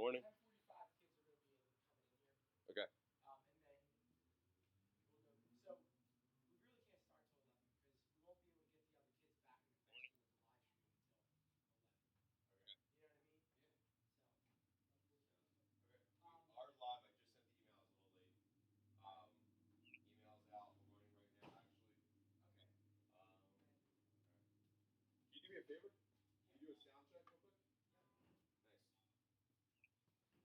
morning. 10:45 kids are going to be coming in here. Okay. And then we'll go. So we really can't start till 11 because we won't be able to get the other kids back in the classroom with the live stream until 11. Okay. You know what I mean? Yeah. So we'll see. Okay. We are live. I just sent the email. I was a little late. Email's out. We're running right now, actually. Okay. All right. Can you do me a favor? Can you do a sound check real quick? Yeah. Nice. You know what?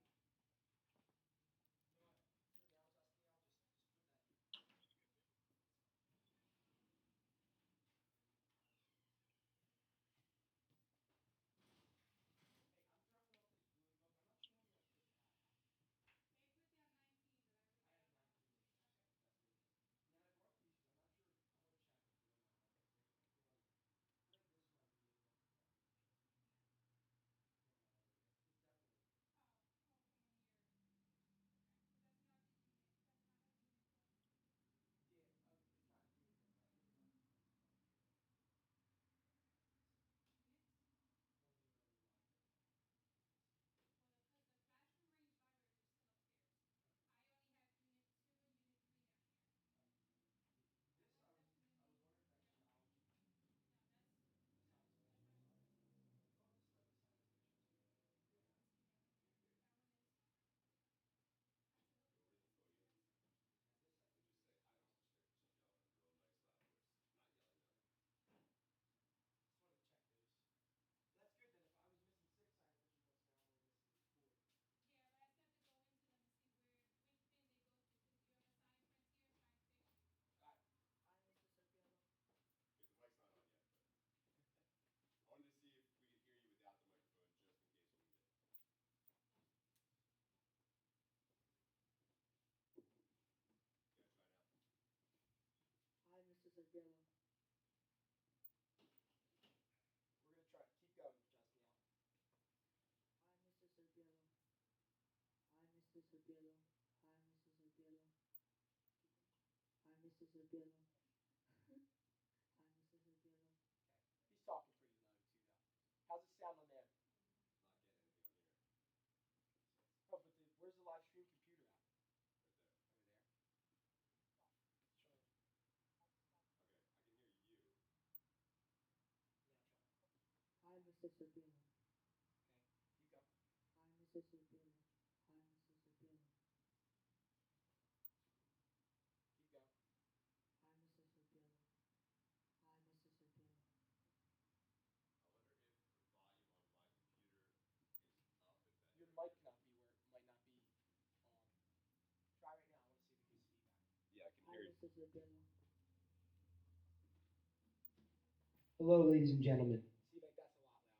For now, Justin, I'll just put that. Hey, I'm dropping off this ruling book. I'm not sure how many our kids have. They put down 19, but I I have already 19. Okay. That's really good. And then I brought these because I'm not sure. I want to check if they might have it. I feel like this might be able. No, no, it's definitely. Oh, okay, in yours. Okay, because that's not the unit. Does not have unit 1 and 2. Yeah, it's not unit one, but I think it might be one and two. Unit? One unit on the library. Well, the classroom range libraries are still upstairs. Okay. I only have unit 2 and unit 3 down here. This That's I was definitely. wondering if that's Yep. geology. No, that's. That's not That's special. not Okay. special. I thought this might be something special too. Yeah, that one is. I could look Yo, into where's it. the podium? And this I And think just is say hi, geology. Mr. Smith. Just yell in a real nice, loud voice. Not yelling though. Just wanted to check those. But that's good then. If I was missing 6 science fiction books, now I'm only missing 4. Yeah, but I still have to go into them and see which bin they go to because you have a science frontier, science fiction. Got it. Hi, Mr. Serpiello. Okay, the mic's not on yet, but I wanted to see if we could hear you without the microphone, just in case we need it. Yeah, try now. Hi, Mr. Serpiello. We're gonna try. Keep going, Justiel. Hi, Mr. Serpiello. Hi, Mr. Serpiello. Hi, Mr. Serpiello. Hi, Mr. Serpiello. Hi, Mr. Serpiello. Okay. He's talking pretty low too, though. How's it sound on there? Not getting anything on here. Oh, but where's the live stream computer at? Right there. Over there. Sure. Okay, I can hear you. Now try. Hi, Mr. Serpiello. Okay. Keep going. Hi, Mr. Serpiello. Hi, Mr. Serpiello. Keep going. Hi, Mr. Serpiello. Hi, Mr. Serpiello. I wonder if the volume on my computer is up and better Your in mic here. might not be on. Try right now. I want to see if it gives feedback. Yeah, I can Hi, hear you. Mr. Serpiello. Hello, ladies and gentlemen. See, like that's a lot louder.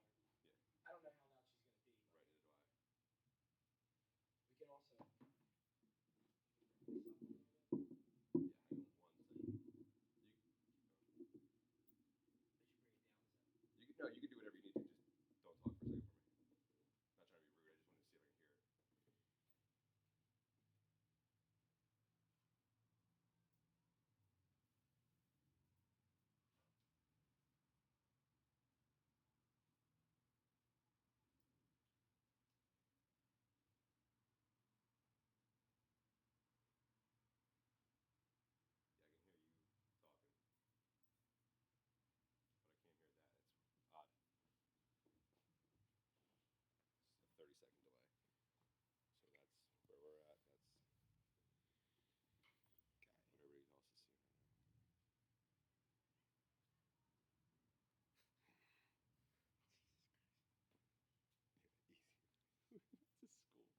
Yeah. I don't know how loud she's gonna be. Right, neither do I. We can also bring this up a little bit. Yeah, hang on one second. You keep going. I should bring it down. Is that? You can no, you can do whatever you need to. Just don't talk for a second for me. Not trying to be rude. I just wanted to see if I can hear it. Yeah, I can hear you talking, but I can't hear that. It's odd. It's a 30-second delay. So that's where we're at. That's what everybody else is seeing right now. Yeah, easy. It's a school. Yeah, mic's going here. This is turned up.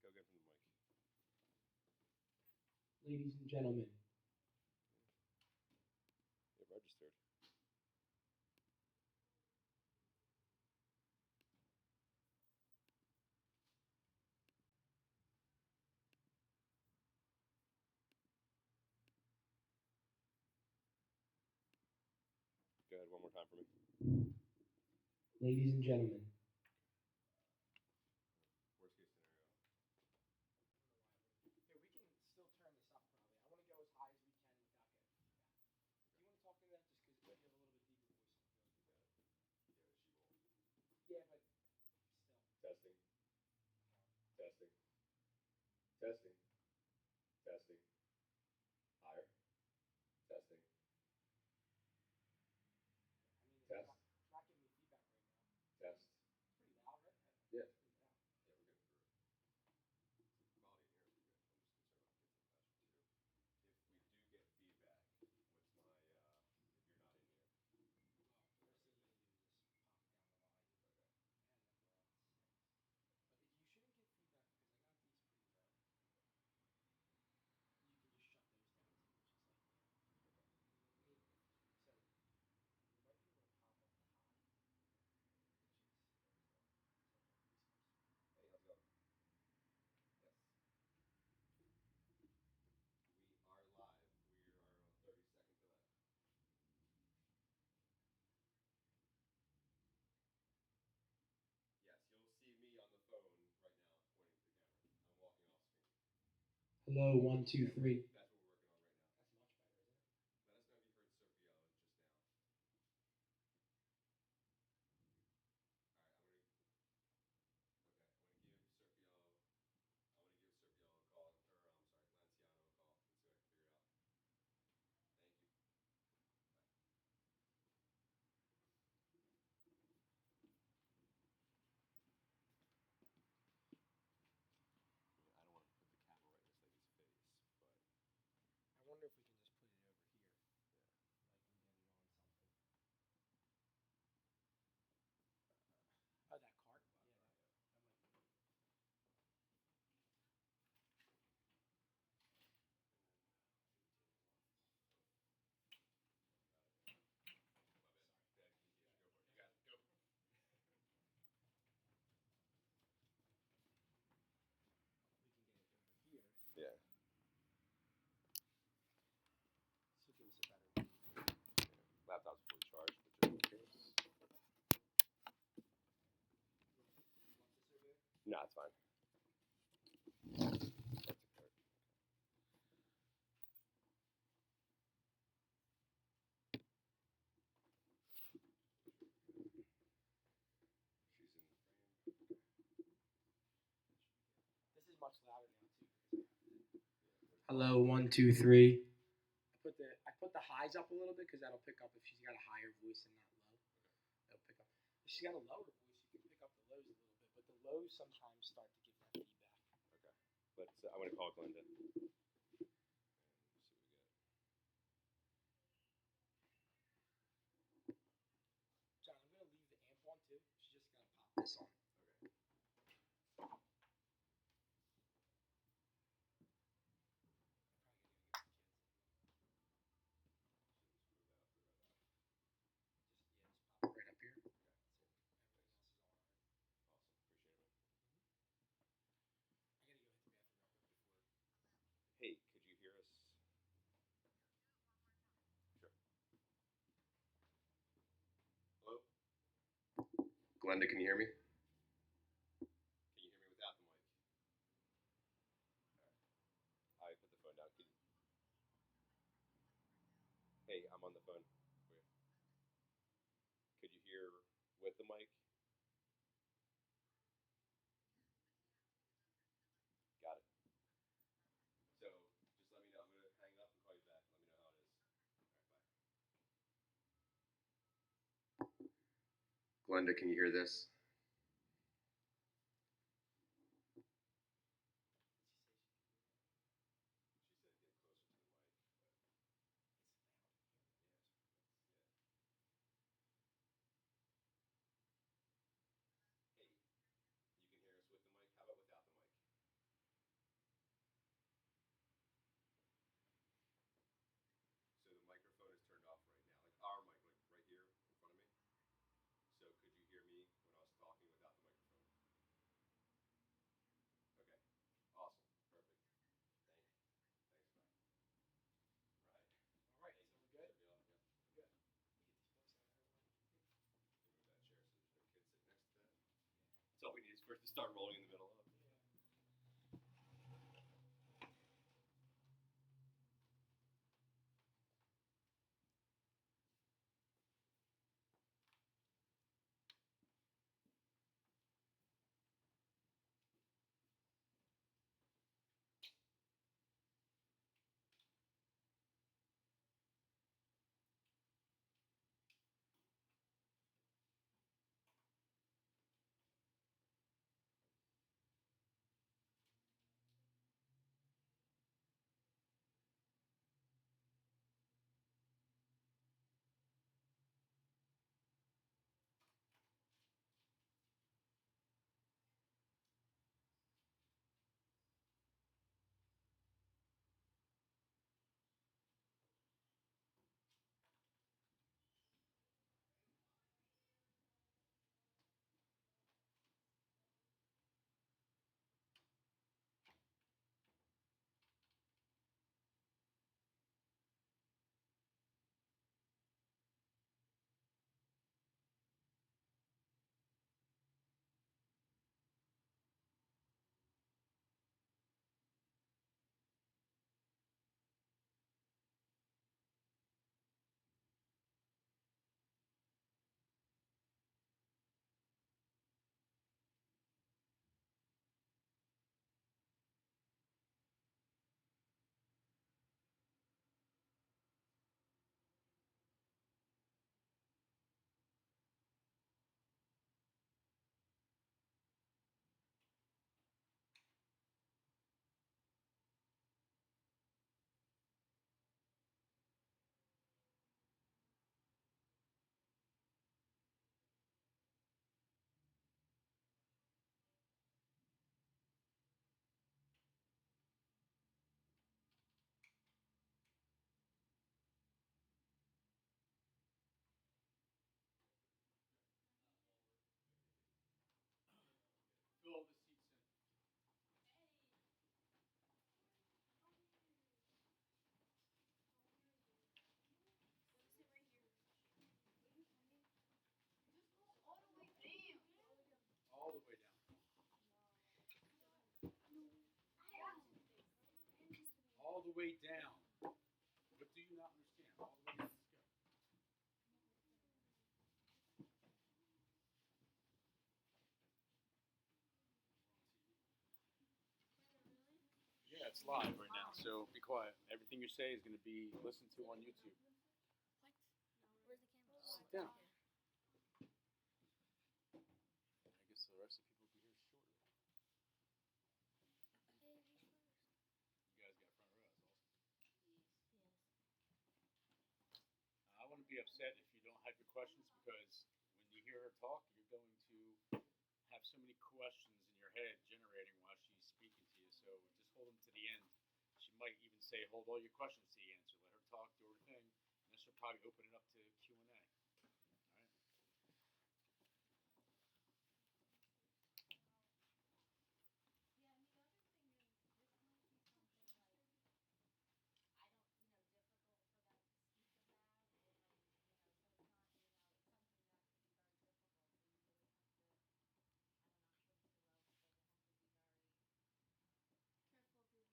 Go again from the mic. Ladies and gentlemen. It registered. Go ahead one more time for me. Ladies and gentlemen. Worst case scenario. I don't know why. Here, we talking to that just because you have a little bit deeper voice. I feel like. Yeah, but she won't. Yeah, but still. Testing. Come on. Testing. Testing. Testing. Higher. Testing. I mean, Test. it's not giving me feedback right now. Test. It's pretty loud, right? Yeah. It's pretty loud. Yeah, we're getting through it. Quality in here will be good. I'm just concerned about the kids in the classroom too. If we do get feedback, what's my if you're not in here? Well, first thing you gotta do is just pop down the volume. Okay. And then we're on 6. But you shouldn't get feedback because I got these pretty low. You can just shut those down too, which is like, Okay. hey, so you might be able to pop up the high, which is, there we go. So like these ones. Hey, how's it going? Yes. We are live. We are on a 30-second delay. Yes, you'll see me on the phone right now pointing to the camera. I'm walking off screen. Hello, 1, 2, 3. That's what we're working on right now. That's much better, isn't it? Let us know if you heard Serpio just now. All right, I'm gonna give Serpio a call, or I'm sorry, Lanciano a call and see what I can figure out. Thank you. Bye. I don't want to put the camera right in this lady's face, but I wonder if we can just put it over here. yeah. Like and get it on something. Oh, that cart? Yeah, that might be. My bad. Sorry. Bad communication. Go for it. You got it. Go. We can get it over here. Yeah. This will give us a better view. Laptop's fully charged, but just in case. You want this over there? No, it's fine. That's a card. She's in the frame. This is much louder now too because I have the. Yeah, Hello, 1, 2, 3. I put the highs up a little bit because that'll pick up if she's got a higher voice and not low. It'll pick up. If she's got a lower voice, you can pick up the lows a little bit, but the lows sometimes start to give that feedback. Okay. Let's. I'm gonna call Glenda. And see what we get. John, I'm gonna leave the amp on too. She's just gonna pop this on. Okay. Should just move that. Put it right up here. Okay. Cool. Everything else is all alright. Awesome. Appreciate it, man. I gotta go hit the bathroom real quick before. Hey, could you hear us? Sure. Hello? Glenda, can you hear me? Can you hear me without the mic? All right. I put the phone down. Hey, I'm on the phone for you. Could you hear with the mic? Got it. So just let me know. I'm gonna hang up and call you back. Let me know how it is. All right, bye. Glenda, can you hear this? She said get closer to the mic, but It's loud in here. yeah. Hey, you can hear us with the mic. How about without the mic? So the microphone is turned off right now, like our mic, like right here in front of me. So could you hear me when I was talking without the microphone? Okay. Awesome. Perfect. Thank you. Thanks, bye. Right. Alright, Thank so you. we're good? Yep. We're good. Let me get these books out of her way. Remove that chair so there's no kid sitting next to that. Yeah. That's all we need is for it to start rolling in the middle of. way down. What do you not understand? All the way down. Let's go. Yeah, it's live right now, so be quiet. Everything you say is going to be listened to on YouTube. What? Where's the camera? Sit down. I guess the rest of the people will be here shortly. Hey, who's first? You guys got front row. That's awesome. Yes. I wouldn't be upset if you don't have your questions because when you hear her talk, you're going to have so many questions in your head generating while she's speaking to you. So just hold them to the end. She might even say, "Hold all your questions to the answer. Let her talk, do her thing, and then she'll probably open it up to Q&A." All right. Yeah, and the other thing is, this might be something like, I don't, difficult for them to speak about, or, so it's not, something that could be very difficult, so you really have to, I don't know, I'm sure Mr. Wells said you have to be very, Careful of your word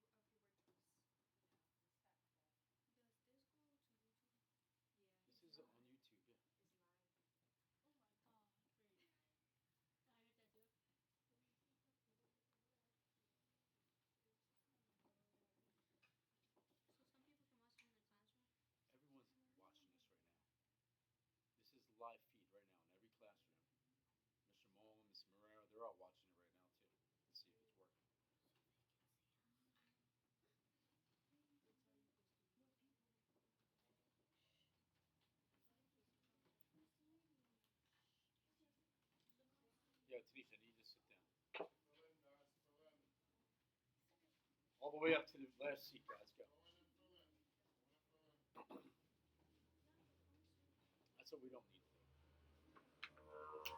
choice. respectful. Does this go to YouTube? Yeah. This is on YouTube, yeah. It's live. Oh my god. Very nice. I heard that joke. So some people can watch it in the classroom? Everyone's watching this right now. This is live feed right now in every classroom. Mr. Mall and Ms. Marrero, they're all watching it right now too. Let's see if it's working. Yeah, Tanisha, I need you to sit down. All the way up to the last seat, guys. Go. That's what we don't need to do. How many kids you got staying back at our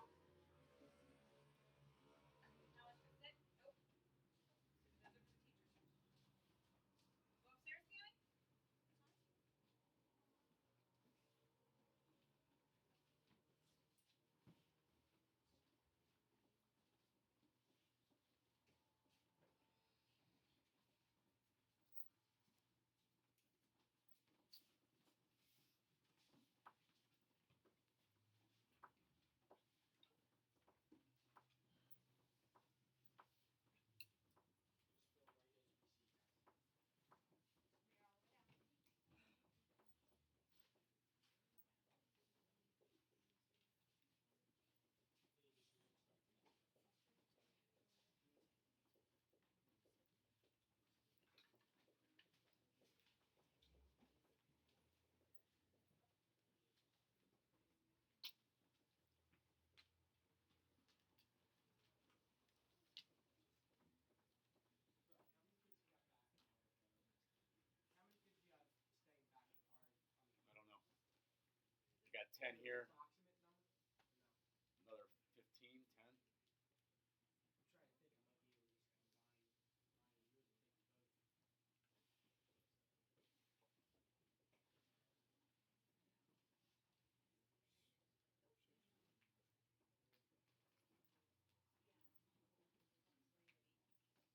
I don't know. You got 10 here, approximate number? Or no? another 15, 10. I'm trying to think. I might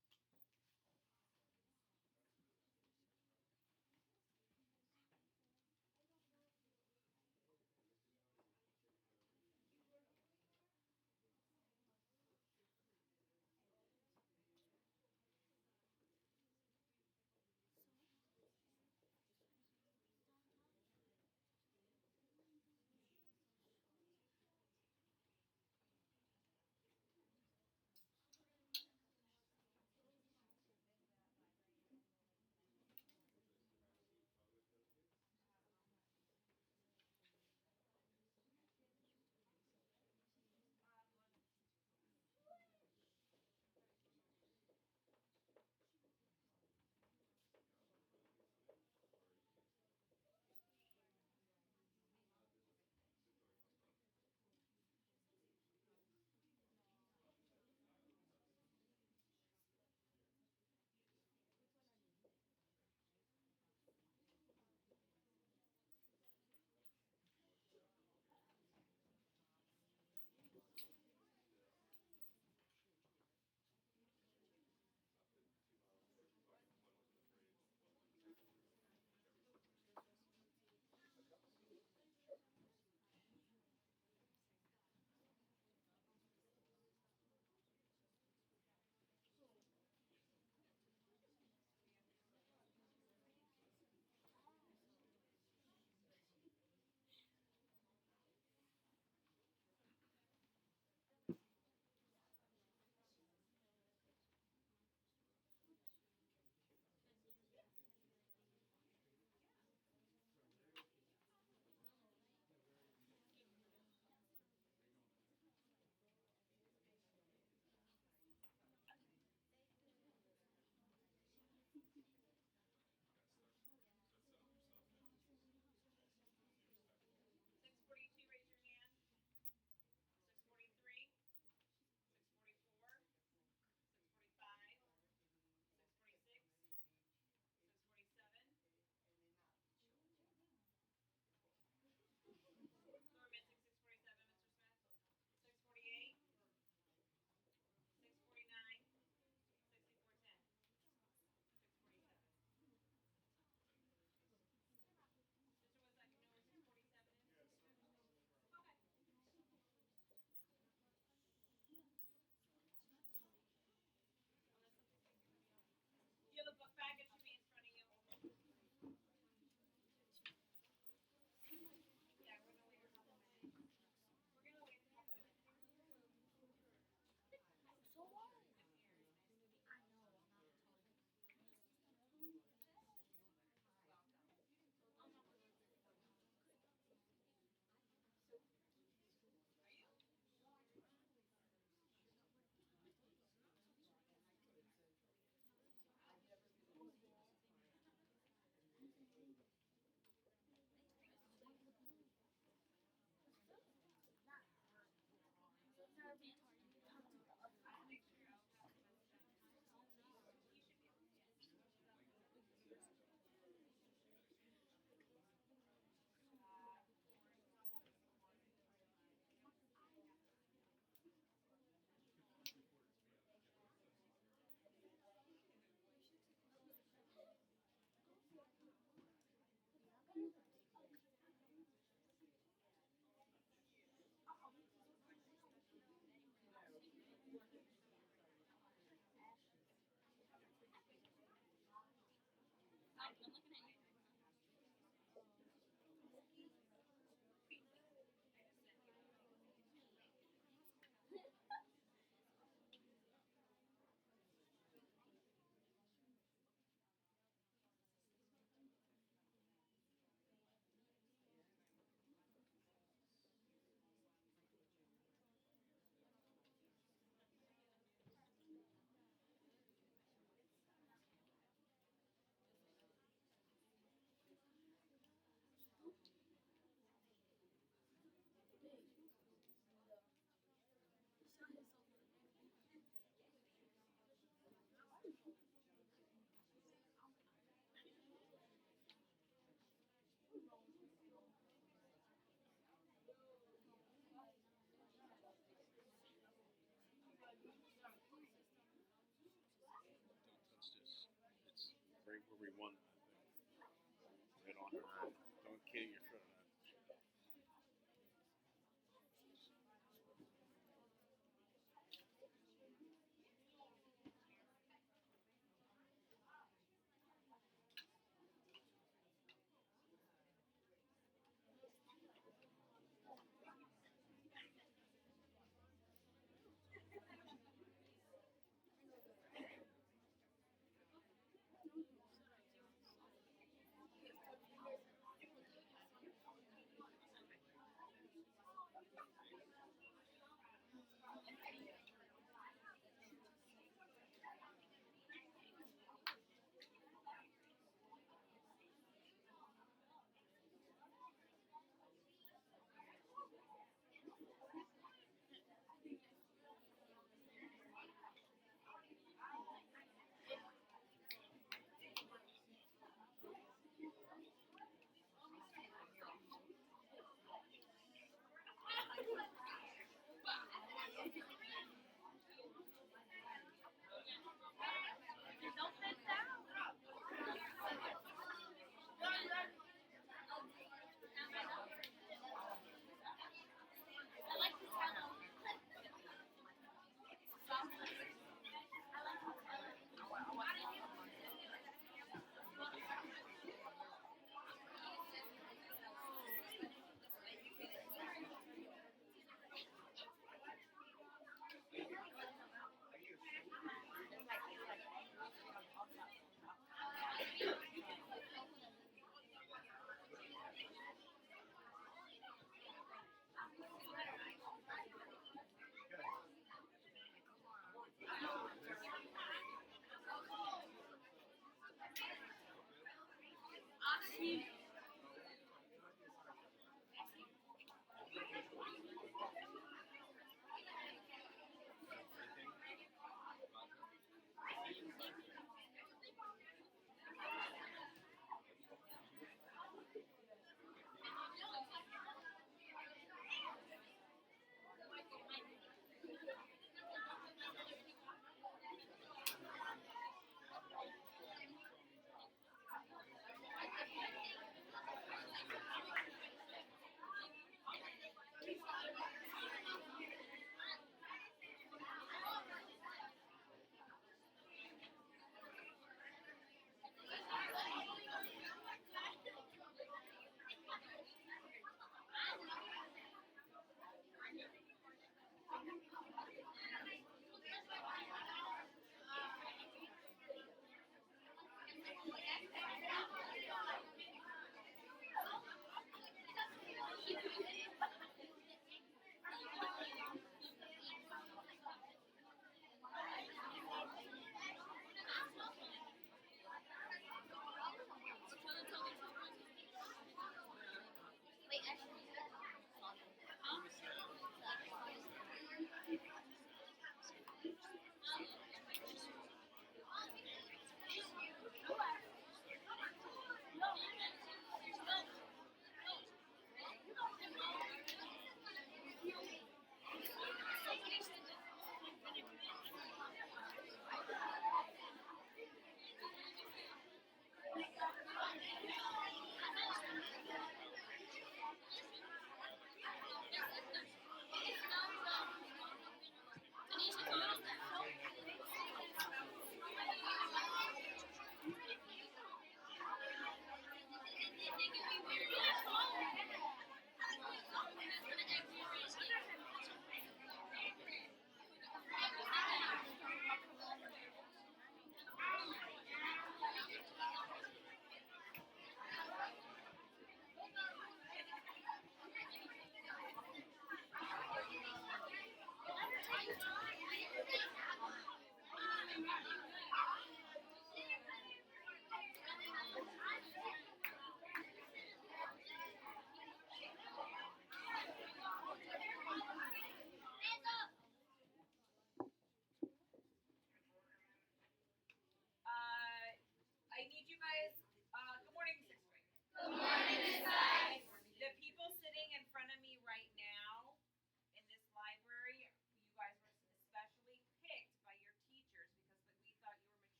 be able to just combine mine and yours and take them both. one, right on her head. Don't kid your foot on that.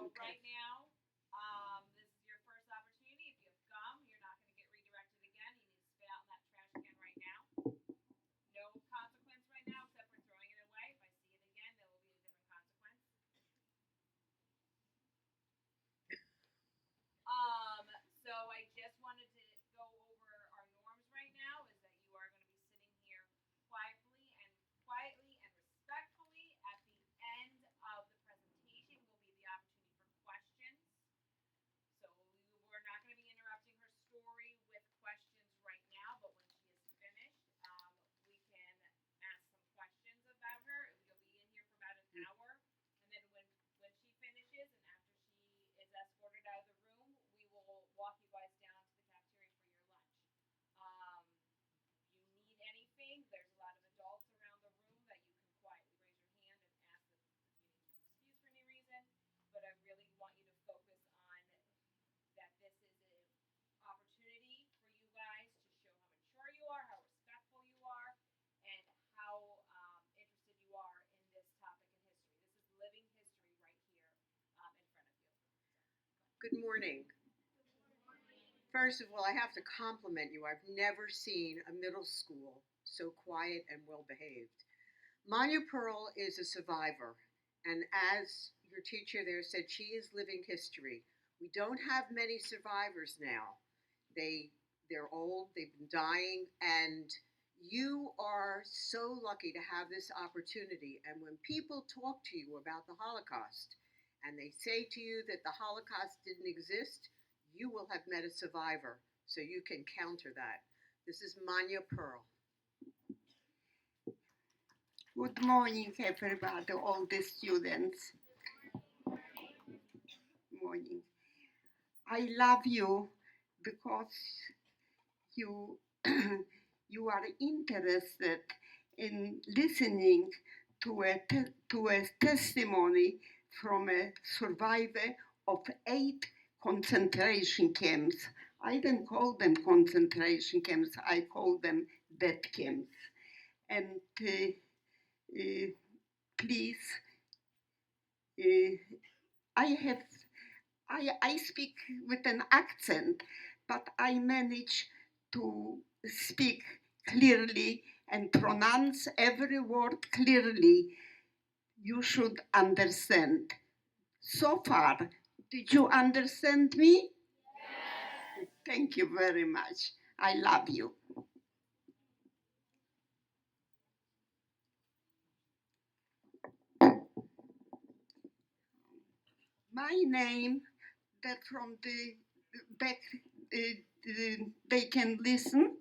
Okay. right now, this is your first opportunity. If you have gum, you're not gonna get redirected again. You need to spit out in that trash can right now. No consequence right now except for throwing it away. If I see it again, there will be a different consequence. So I just wanted to go over our norms right now is that you are going to be sitting here quietly and respectfully. At the end of the presentation will be the opportunity for questions. So we're not going to be interrupting her story with questions right now, but when she is finished, we can ask some questions about her. You'll be in here for about an hour, and then when she finishes and after she is escorted out of the room, we will walk you guys down to the cafeteria for your lunch. If you need anything, there's a lot of adults around the room that you can quietly raise your hand and ask if you need to be excused for any reason. But I really want you to focus on that this is an opportunity for you guys to show how mature you are, how respectful you are, and how interested you are in this topic in history. This is living history right here in front of you. Good morning. First of all, I have to compliment you. I've never seen a middle school so quiet and well behaved. Manya Pearl is a survivor, and as your teacher there said, she is living history. We don't have many survivors now. They're old, they've been dying, and you are so lucky to have this opportunity. And when people talk to you about the Holocaust, and they say to you that the Holocaust didn't exist, you will have met a survivor, so you can counter that. This is Manya Pearl. Good morning, everybody, all the students. Morning. I love you because you you are interested in listening to a testimony from a survivor of 8 concentration camps. I didn't call them concentration camps, I call them death camps. And please, I speak with an accent, but I manage to speak clearly and pronounce every word clearly. You should understand. So far, did you understand me? Yes. Thank you very much. I love you. My name, that from the back, they can listen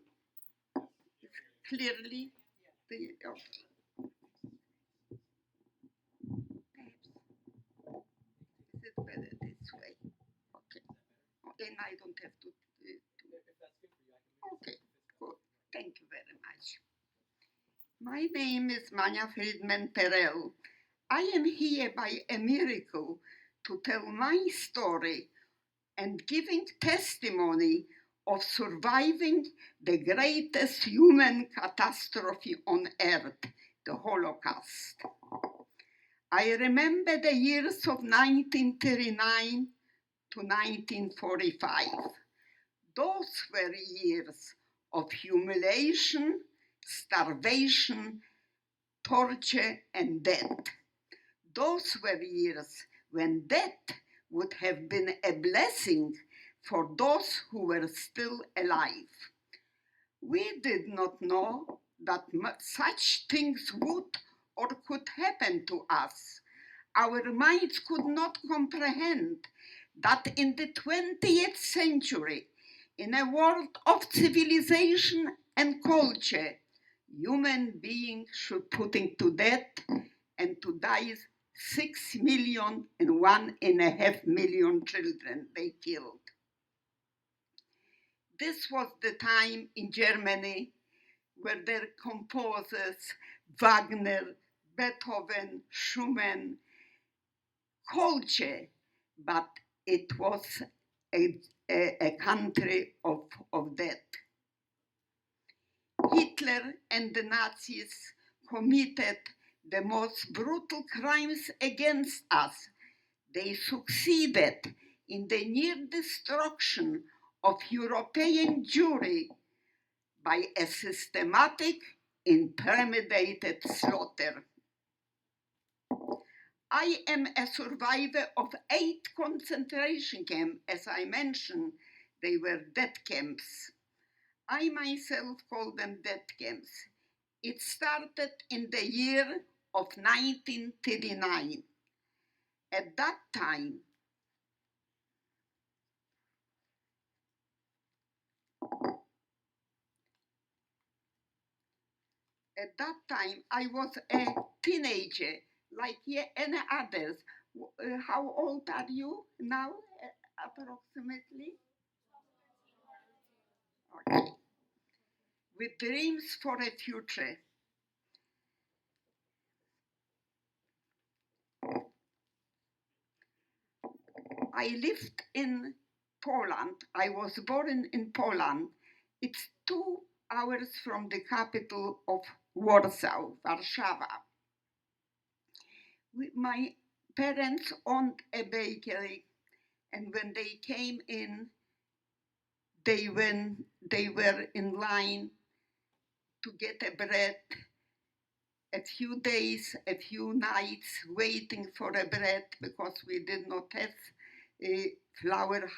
clearly. Okay. Is it better this way? Okay. And I don't have to. Okay, good. Thank you very much. My name is Mania Friedman Perel. I am here by a miracle to tell my story and giving testimony of surviving the greatest human catastrophe on earth, the Holocaust. I remember the years of 1939 to 1945. Those were years of humiliation, starvation, torture, and death. Those were years when death would have been a blessing for those who were still alive. We did not know that such things would or could happen to us. Our minds could not comprehend that in the 20th century, in a world of civilization and culture, human beings should put to death and to die 6 million and 1.5 million children they killed. This was the time in Germany where their composers, Wagner, Beethoven, Schumann, culture, but it was a country of death. Hitler and the Nazis committed the most brutal crimes against us. They succeeded in the near destruction of European Jewry by a systematic and premeditated slaughter. I am a survivor of 8 concentration camps. As I mentioned, they were death camps. I myself call them death camps. It started in the year of 1939. At that time, I was a teenager, like any others. How old are you now, approximately? Okay. With dreams for a future. I lived in Poland. I was born in Poland. It's 2 hours from the capital of Warsaw, Warszawa. My parents owned a bakery, and when they came in, they were in line to get a bread, a few days, a few nights waiting for a bread because we did not have flour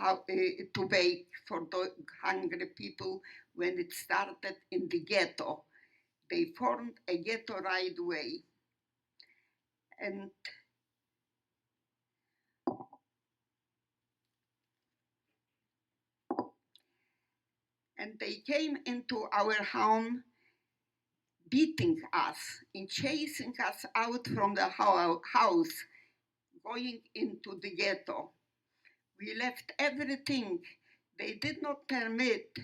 to bake for the hungry people when it started in the ghetto. They formed a ghetto right away. And they came into our home beating us and chasing us out from the house, going into the ghetto. We left everything. They did not permit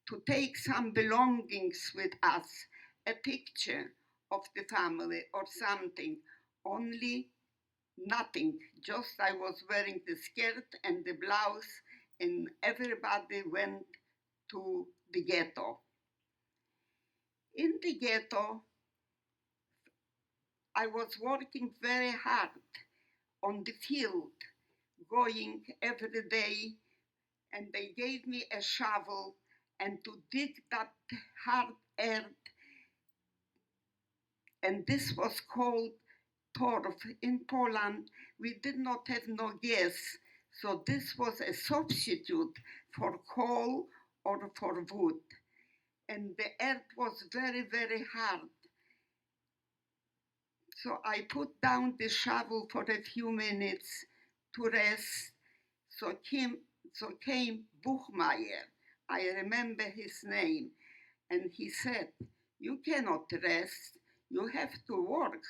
to take some belongings with us, a picture of the family or something, only nothing. Just I was wearing the skirt and the blouse, and everybody went to the ghetto. In the ghetto, I was working very hard on the field, going every day, and they gave me a shovel and to dig that hard earth, and this was called torf. In Poland, we did not have no gas, so this was a substitute for coal or for wood. And the earth was very, very hard. So I put down the shovel for a few minutes to rest. So came Buchmeier. I remember his name. And he said, "You cannot rest. You have to work.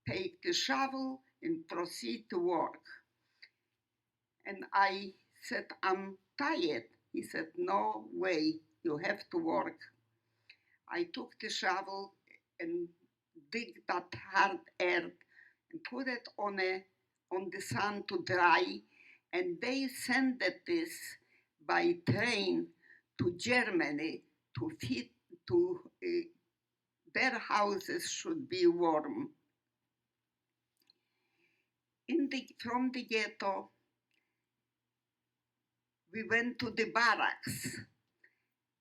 Take the shovel and proceed to work." And I said, "I'm tired." He said, "No way. You have to work." I took the shovel and dig that hard earth and put it on the sun to dry, and they sent this by train to Germany to feed to their houses should be warm. From the ghetto, we went to the barracks,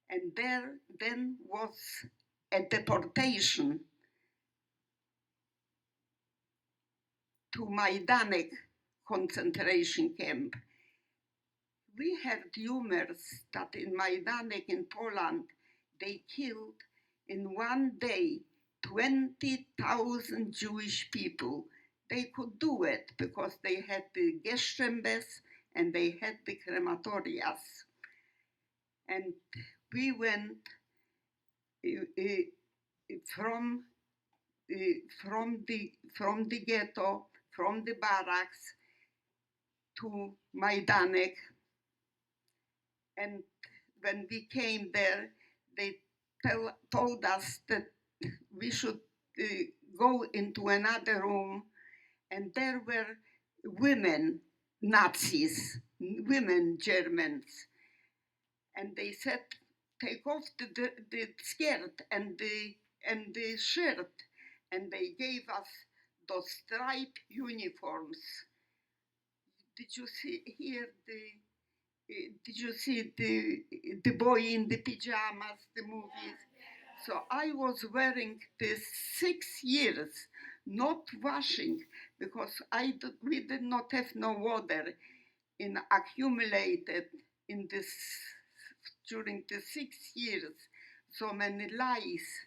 and there then was a deportation to Majdanek concentration camp. We heard rumors that in Majdanek in Poland, they killed in one day 20,000 Jewish people. They could do it because they had the gas chambers and they had the crematorias. And we went from the ghetto, from the barracks to Majdanek. And when we came there, they told us that we should go into another room, and there were women Nazis, women Germans. And they said, "Take off the skirt and the shirt." And they gave us those striped uniforms. did you see here did you see the boy in the pajamas, the movies? So I was wearing this 6 years, not washing, because we did not have no water in accumulated in this during the 6 years, so many lice,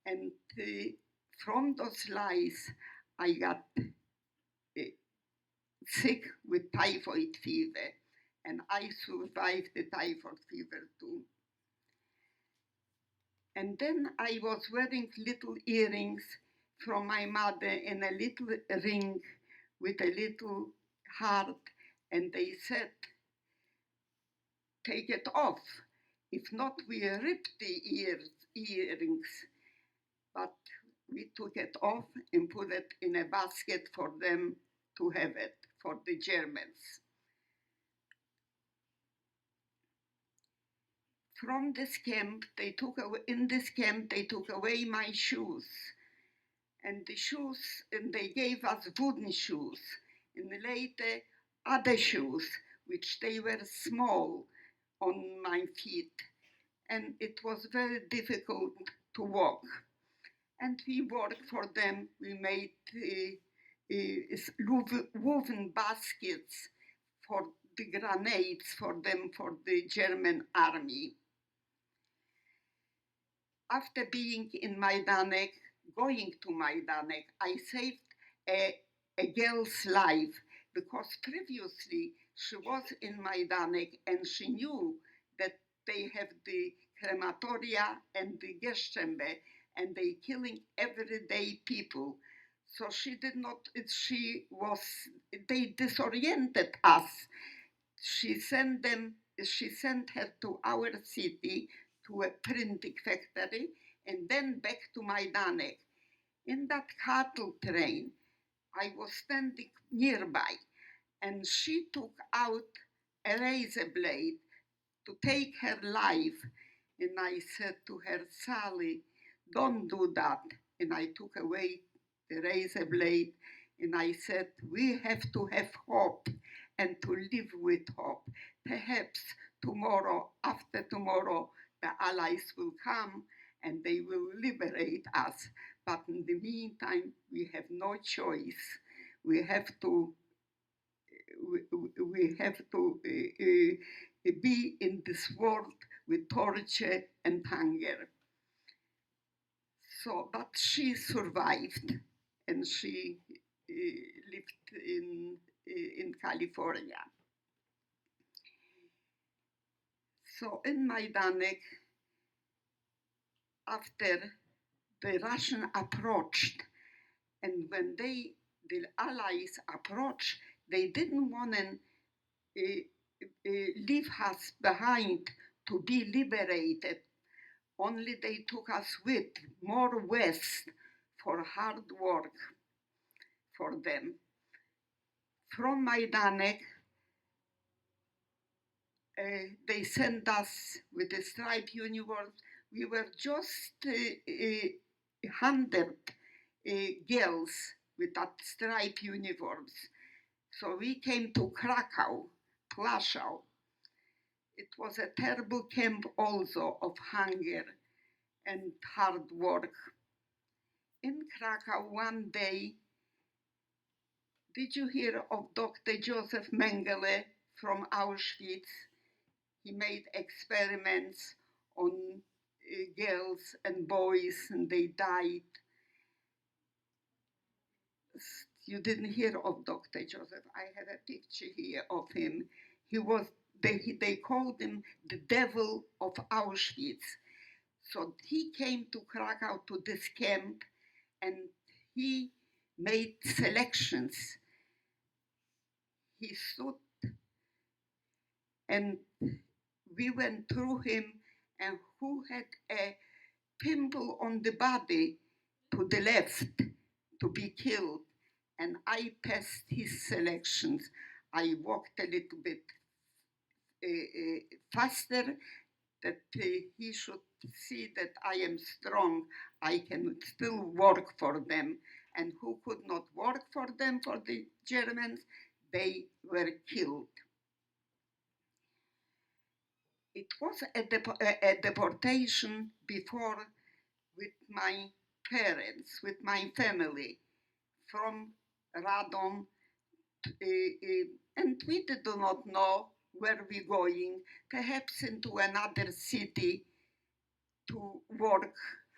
and from those lice I got sick with typhoid fever, and I survived the typhoid fever too. And then I was wearing little earrings from my mother and a little ring with a little heart, and they said, take it off. If not, we rip the earrings. But we took it off and put it in a basket for them to have it, for the Germans. From this camp, they took away my shoes. And the shoes, and they gave us wooden shoes. And later, other shoes, which they were small on my feet. And it was very difficult to walk. And we worked for them. We made woven baskets for the grenades for them, for the German army. After being in Majdanek, going to Majdanek, I saved a girl's life, because previously she was in Majdanek and she knew that they have the crematoria and the gas chamber and they killing everyday people. So they disoriented us. She sent her to our city, to a printing factory, and then back to Majdanek. In that cattle train, I was standing nearby, and she took out a razor blade to take her life. And I said to her, Sally, don't do that. And I took away the razor blade, and I said, we have to have hope and to live with hope. Perhaps tomorrow, after tomorrow, the Allies will come and they will liberate us. But in the meantime, we have no choice. We have to be in this world with torture and hunger. So, but she survived, and she lived in California. So in Majdanek, after the Russian approached, and when the Allies approached, they didn't want to leave us behind to be liberated. Only they took us with more west for hard work for them. From Majdanek, they sent us with the striped uniform. We were just 100 girls with that striped uniforms. So we came to Krakow, Plaszow. It was a terrible camp also of hunger and hard work. In Krakow one day, did you hear of Dr. Joseph Mengele from Auschwitz? He made experiments on girls and boys, and they died. You didn't hear of Dr. Joseph. I have a picture here of him. They called him the devil of Auschwitz. So he came to Krakow, to this camp, and he made selections. He stood, and we went through him, and who had a pimple on the body to the left to be killed. And I passed his selections. I walked a little bit faster, that he should see that I am strong. I can still work for them. And who could not work for them, for the Germans, they were killed. It was a deportation before with my parents, with my family from Radom, and we did not know where we're going, perhaps into another city to work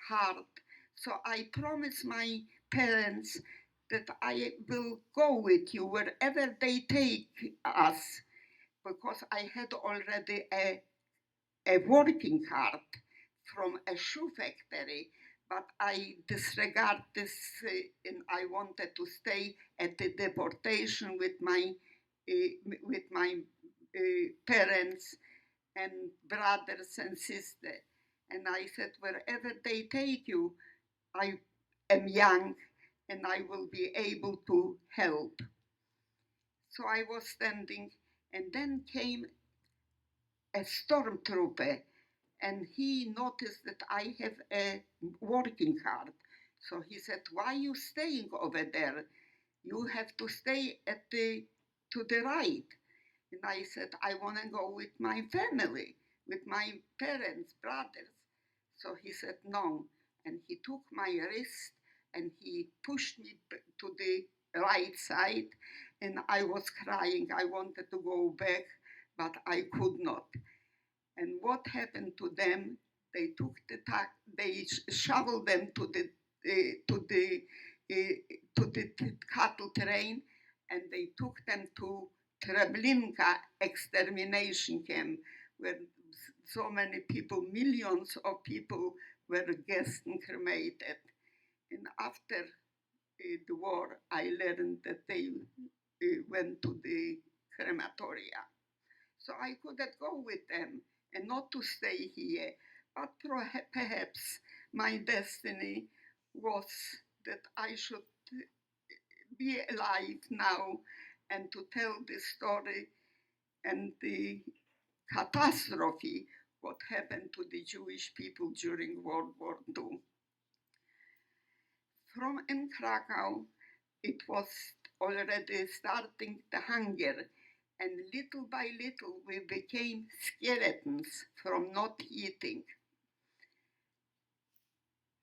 hard. So I promised my parents that I will go with you wherever they take us, because I had already a working card from a shoe factory, but I disregard this and I wanted to stay at the deportation with my parents and brothers and sisters. And I said, wherever they take you, I am young and I will be able to help. So I was standing, and then came a stormtrooper, and he noticed that I have a working card. So he said, why are you staying over there? You have to stay to the right. And I said, I want to go with my family, with my parents, brothers. So he said, no. And he took my wrist and he pushed me to the right side. And I was crying. I wanted to go back, but I could not. And what happened to them? They took they shoveled them to the cattle train, and they took them to Treblinka extermination camp, where so many people, millions of people, were gassed and cremated. And after the war, I learned that they went to the crematoria. So I couldn't go with them and not to stay here. But perhaps my destiny was that I should be alive now and to tell the story and the catastrophe what happened to the Jewish people during World War II. From in Krakow, it was already starting the hunger, and little by little we became skeletons from not eating.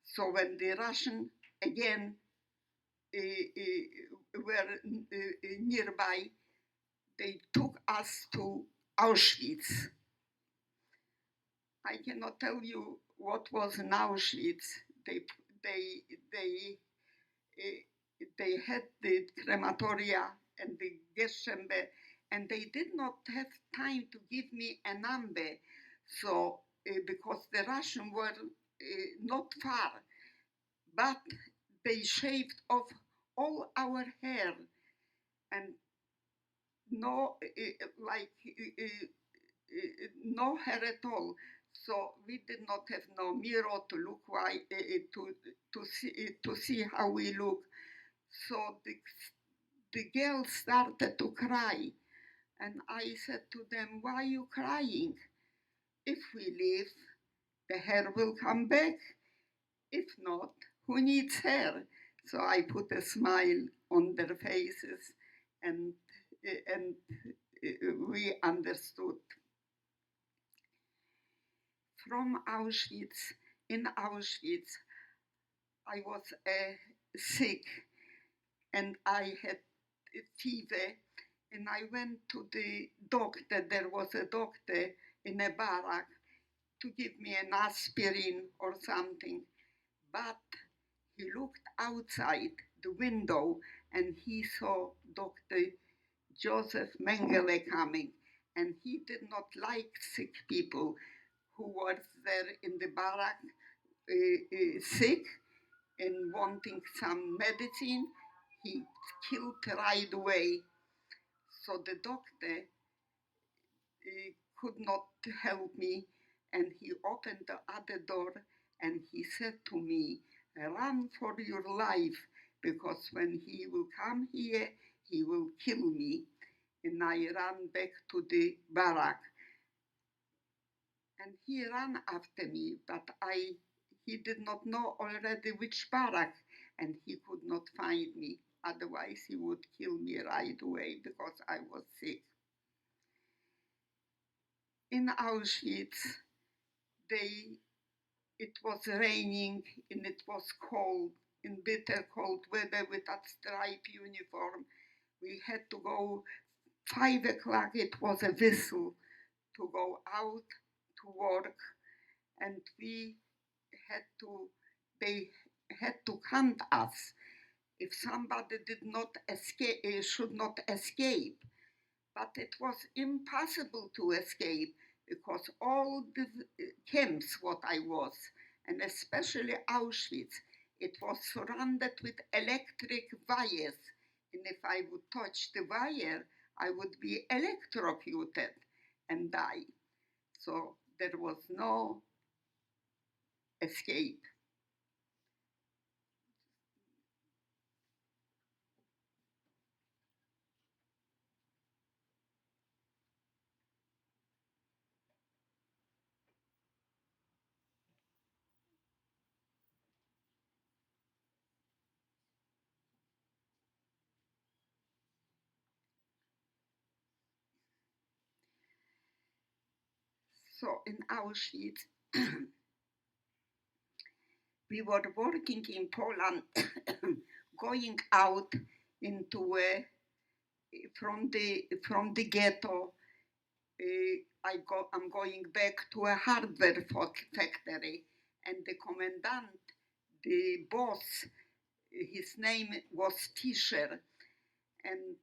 So when the Russians again were nearby, they took us to Auschwitz. I cannot tell you what was in Auschwitz. They had the crematoria and the gas chamber, and they did not have time to give me a number. So because the Russians were not far, but they shaved off all our hair and no no hair at all. So we did not have no mirror to look to see how we look. So the girls started to cry, and I said to them, "Why are you crying? If we live, the hair will come back. If not, who needs hair?" So I put a smile on their faces, and we understood. From Auschwitz, in Auschwitz, I was sick, and I had a fever, and I went to the doctor. There was a doctor in a barrack to give me an aspirin or something, but he looked outside the window and he saw Dr. Joseph Mengele coming, and he did not like sick people who was there in the barrack sick and wanting some medicine. He killed right away. So the doctor could not help me, and he opened the other door and he said to me, "Run for your life, because when he will come here, he will kill me." And I ran back to the barrack. And he ran after me, but he did not know already which barrack, and he could not find me. Otherwise, he would kill me right away because I was sick. In Auschwitz, it was raining and it was cold, in bitter cold weather with that striped uniform. We had to go 5 o'clock, it was a whistle to go out to work, and they had to count us if somebody did not escape, should not escape. But it was impossible to escape because all the camps what I was, and especially Auschwitz, it was surrounded with electric wires. And if I would touch the wire, I would be electrocuted and die. So there was no escape. So in Auschwitz, we were working in Poland, going out into from the ghetto. I'm going back to a hardware factory, and the commandant, the boss, his name was Fischer, and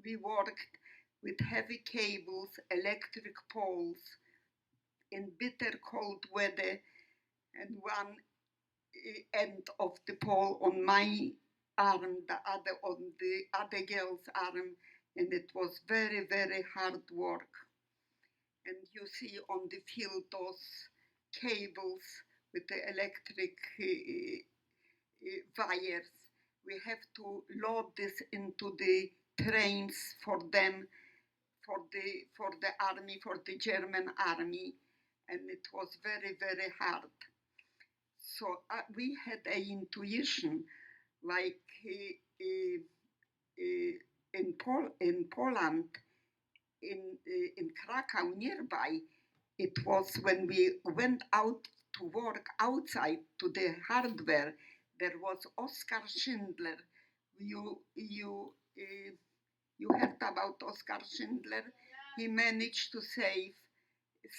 we worked with heavy cables, electric poles, in bitter cold weather, and one end of the pole on my arm, the other on the other girl's arm, and it was very, very hard work. And you see on the field those cables with the electric wires. We have to load this into the trains for them, for the army, for the German army, and it was very, very hard. So we had an intuition, like in Poland, in Krakow nearby, it was when we went out to work outside to the hardware, there was Oskar Schindler. You heard about Oskar Schindler? He managed to save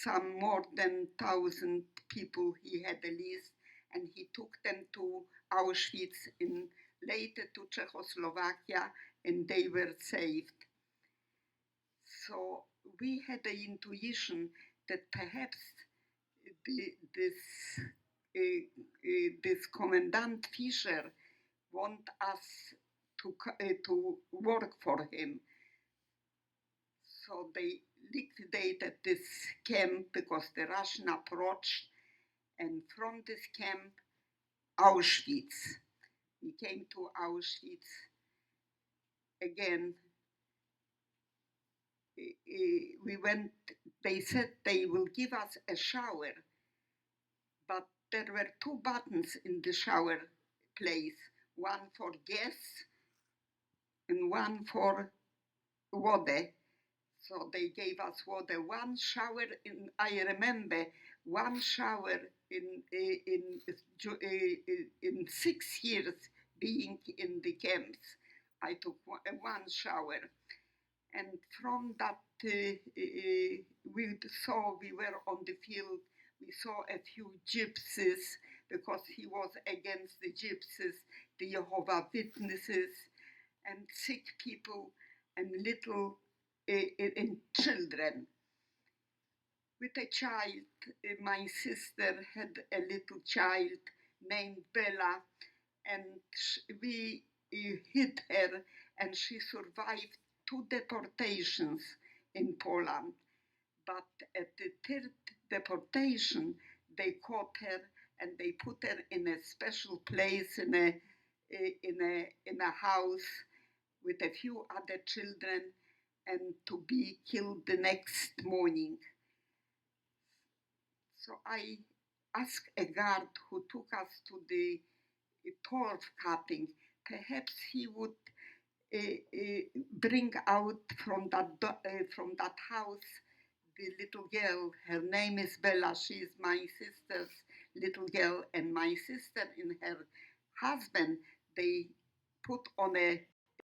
some more than 1,000 people he had a list, and he took them to Auschwitz, later to Czechoslovakia, and they were saved. So we had the intuition that perhaps this Commandant Fischer want us to work for him. So they liquidated this camp because the Russian approached, and from this camp, Auschwitz. We came to Auschwitz again. We went, they said they will give us a shower, but there were 2 buttons in the shower place, one for gas and one for water. So they gave us water. One shower, I remember, one shower in 6 years being in the camps. I took one shower. And from that, we were on the field, we saw a few gypsies, because he was against the gypsies, the Jehovah's Witnesses, and sick people, and little and children. With a child, my sister had a little child named Bella, and we hid her, and she survived 2 deportations in Poland. But at the 3rd deportation, they caught her and they put her in a special place in a house with a few other children, and to be killed the next morning. So I asked a guard who took us to the turf cutting perhaps he would bring out from that house the little girl. Her name is Bella. She is my sister's little girl, and my sister and her husband, they put on a